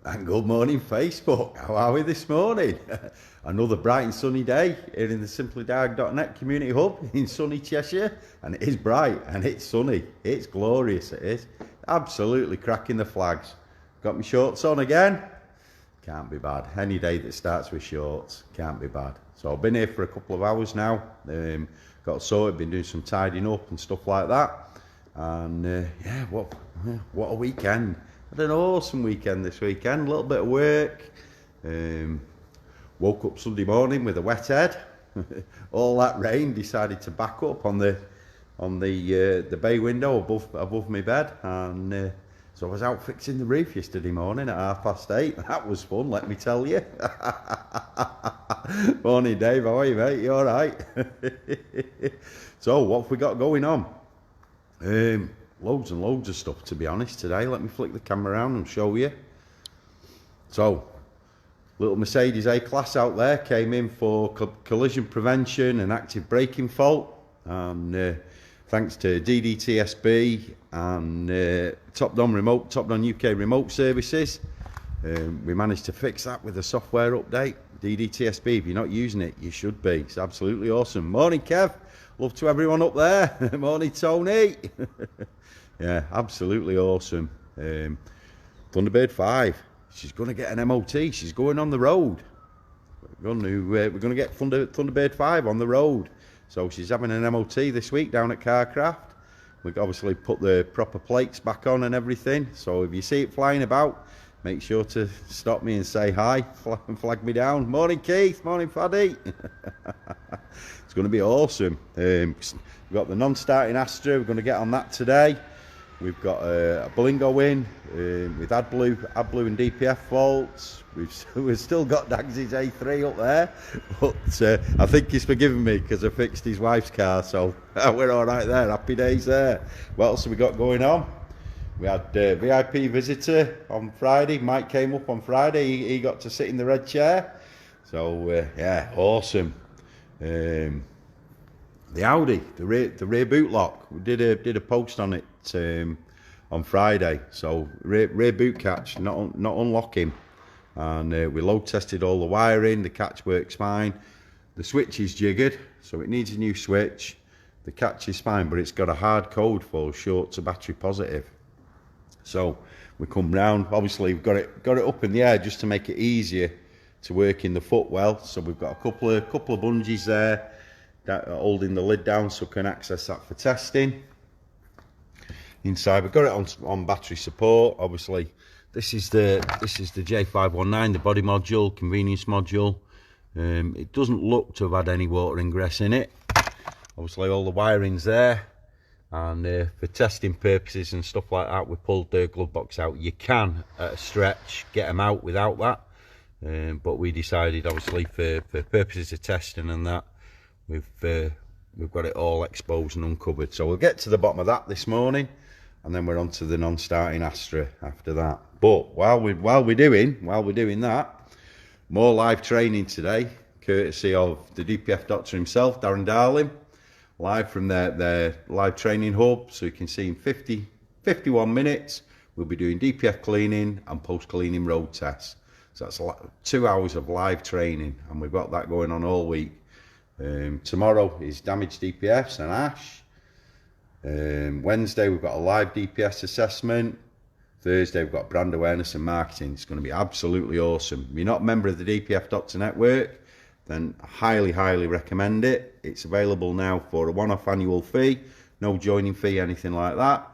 And good morning, Facebook. How are we this morning? Another bright and sunny day here in the SimplyDiag Community Hub in sunny Cheshire. And it is bright and it's sunny. It's glorious, it is. Absolutely cracking the flags. Got my shorts on again. Can't be bad. Any day that starts with shorts, can't be bad. So I've been here for a couple of hours now. Got sorted, been doing some tidying up and stuff like that. And yeah, what a weekend. Had an awesome weekend this weekend, a little bit of work. Woke up Sunday morning with a wet head. All that rain decided to back up on the bay window above my bed, and so I was out fixing the roof yesterday morning at 8:30. That was fun, let me tell you. Morning, Dave. How are you, mate? You all right? So what have we got going on? Loads and loads of stuff, to be honest, today. Let me flick the camera around and show you. So, little Mercedes A-Class out there came in for collision prevention and active braking fault. And thanks to DDTSB and Top Done UK remote services, we managed to fix that with a software update. DDTSB, if you're not using it, you should be. It's absolutely awesome. Morning, Kev. Love to everyone up there. Morning, Tony. Yeah, absolutely awesome. Thunderbird 5. She's going to get an MOT. She's going on the road. We're going to get Thunderbird 5 on the road. So she's having an MOT this week down at Carcraft. We've obviously put the proper plates back on and everything. So if you see it flying about, make sure to stop me and say hi and flag me down. Morning, Keith. Morning, Faddy. It's going to be awesome. We've got the non-starting Astra. We're going to get on that today. We've got a Blingo in with AdBlue and DPF faults. We've still got Dagsy's A3 up there, but I think he's forgiven me because I fixed his wife's car, so we're all right there. Happy days there. What else have we got going on? We had VIP visitor on Friday. Mike came up on Friday. He got to sit in the red chair. So yeah, awesome. The Audi, the rear boot lock. We did a post on it on Friday. So rear boot catch, not unlocking, and we load tested all the wiring. The catch works fine. The switch is jiggered, so it needs a new switch. The catch is fine, but it's got a hard code for short to battery positive. So we come round. Obviously, we've got it up in the air just to make it easier to work in the footwell. So we've got a couple of bungees there that are holding the lid down, so we can access that for testing. Inside, we've got it on battery support. Obviously, this is the J519, the body module, convenience module. It doesn't look to have had any water ingress in it. Obviously, all the wiring's there. And for testing purposes and stuff like that, we pulled the glove box out. You can, at a stretch, get them out without that. But we decided, obviously, for purposes of testing and that, we've got it all exposed and uncovered. So we'll get to the bottom of that this morning, and then we're on to the non-starting Astra after that. But while we're doing that, more live training today, courtesy of the DPF doctor himself, Darren Darling. Live from their live training hub, so you can see in 51 minutes we'll be doing DPF cleaning and post-cleaning road tests. So that's 2 hours of live training, and we've got that going on all week. Tomorrow is damaged DPFs and ash. Wednesday we've got a live DPS assessment. Thursday we've got brand awareness and marketing. It's going to be absolutely awesome. If you're not a member of the DPF Doctor Network, then I highly recommend it. It's available now for a one-off annual fee, no joining fee, anything like that.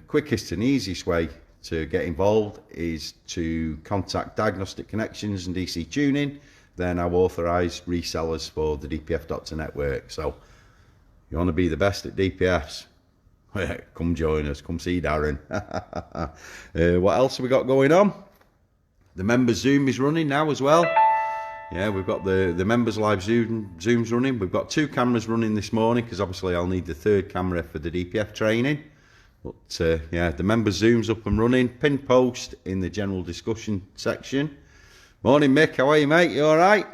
Quickest and easiest way to get involved is to contact Diagnostic Connections and DC Tuning. They're now authorised resellers for the DPF Doctor Network. So you want to be the best at DPFs? Come join us, come see Darren. What else have we got going on? The members Zoom is running now as well. Yeah, we've got the members live Zooms running. We've got 2 cameras running this morning because obviously I'll need the 3rd camera for the DPF training. But yeah, the members Zoom's up and running. Pinned post in the general discussion section. Morning, Mick. How are you, mate? You all right?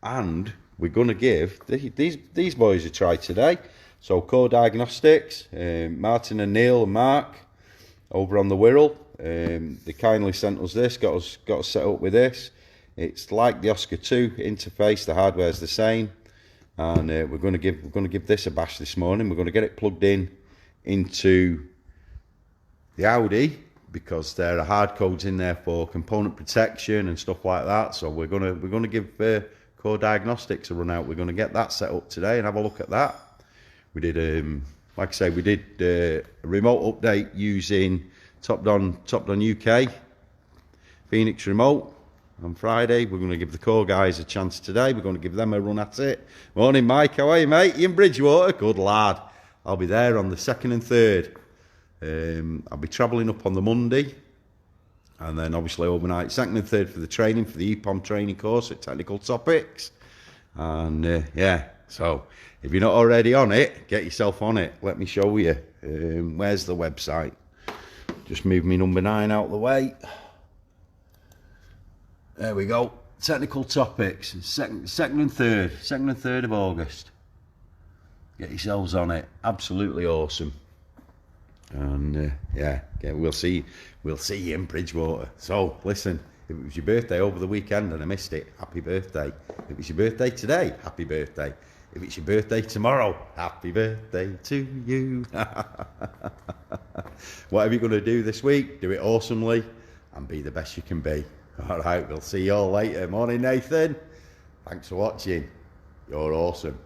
And we're going to give these boys a try today. So Core Diagnostics, Martin and Neil and Mark over on the Wirral. They kindly sent us this, got us set up with this. It's like the Oscar 2 interface, the hardware's the same, and we're going to give this a bash this morning. We're going to get it plugged into the Audi, because there are hard codes in there for component protection and stuff like that. So we're gonna give Core Diagnostics a run out. We're going to get that set up today and have a look at that. We did, like I say, we did a remote update using Dutton UK Phoenix remote on Friday. We're going to give the Core guys a chance today. We're going to give them a run at it. Morning, Mike. How are you, mate? You in Bridgewater? Good lad. I'll be there on the 2nd and 3rd. I'll be travelling up on the Monday, and then obviously overnight 2nd and 3rd for the training, for the EPOM training course at Technical Topics. And yeah, so if you're not already on it, get yourself on it. Let me show you. Where's the website? Just move me number 9 out of the way. There we go. Technical Topics, 2nd and 3rd of August. Get yourselves on it. Absolutely awesome. And yeah, we'll see you in Bridgewater. So listen, if it was your birthday over the weekend and I missed it, happy birthday. If it's your birthday today, happy birthday. If it's your birthday tomorrow, happy birthday to you. Whatever you're going to do this week, do it awesomely and be the best you can be. All right, we'll see you all later. Morning, Nathan. Thanks for watching. You're awesome.